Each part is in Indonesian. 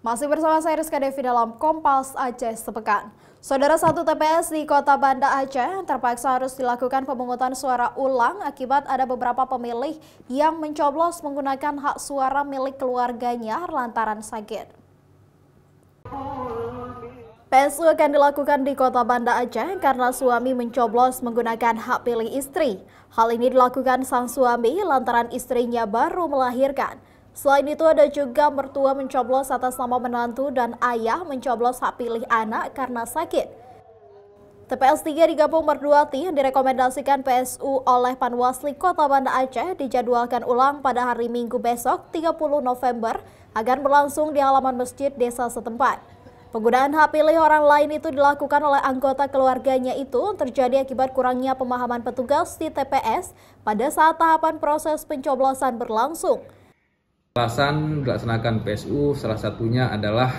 Masih bersama saya Rizka Devi dalam Kompas Aceh Sepekan. Saudara, satu TPS di Kota Banda Aceh terpaksa harus dilakukan pemungutan suara ulang akibat ada beberapa pemilih yang mencoblos menggunakan hak suara milik keluarganya lantaran sakit. PSU akan dilakukan di Kota Banda Aceh karena suami mencoblos menggunakan hak pilih istri. Hal ini dilakukan sang suami lantaran istrinya baru melahirkan. Selain itu, ada juga mertua mencoblos atas nama menantu dan ayah mencoblos hak pilih anak karena sakit. TPS 3 di Kampung Merduati yang direkomendasikan PSU oleh Panwasli Kota Banda Aceh dijadwalkan ulang pada hari Minggu besok 30 November akan berlangsung di halaman masjid desa setempat. Penggunaan hak pilih orang lain itu dilakukan oleh anggota keluarganya itu terjadi akibat kurangnya pemahaman petugas di TPS pada saat tahapan proses pencoblosan berlangsung. Alasan dilaksanakan PSU salah satunya adalah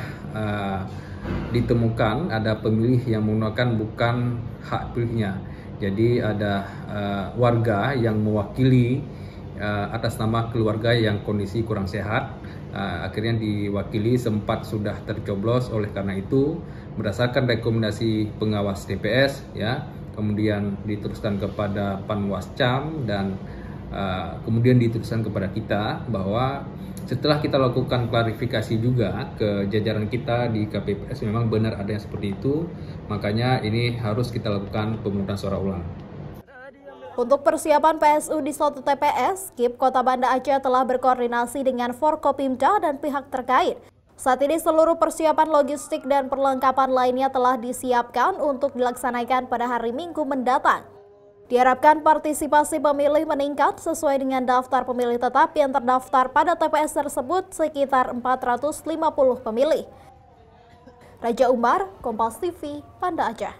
ditemukan ada pemilih yang menggunakan bukan hak pilihnya. Jadi ada warga yang mewakili atas nama keluarga yang kondisi kurang sehat. Akhirnya diwakili sempat sudah tercoblos, oleh karena itu berdasarkan rekomendasi pengawas TPS ya, kemudian diteruskan kepada Panwascam dan kemudian diteruskan kepada kita bahwa setelah kita lakukan klarifikasi juga ke jajaran kita di KPPS memang benar ada yang seperti itu, makanya ini harus kita lakukan pemungutan suara ulang. Untuk persiapan PSU di suatu TPS, KIP Kota Banda Aceh telah berkoordinasi dengan Forkopimda dan pihak terkait. Saat ini seluruh persiapan logistik dan perlengkapan lainnya telah disiapkan untuk dilaksanakan pada hari Minggu mendatang. Diharapkan partisipasi pemilih meningkat sesuai dengan daftar pemilih tetap yang terdaftar pada TPS tersebut sekitar 450 pemilih. Raja Umar, Kompas TV, Banda Aceh.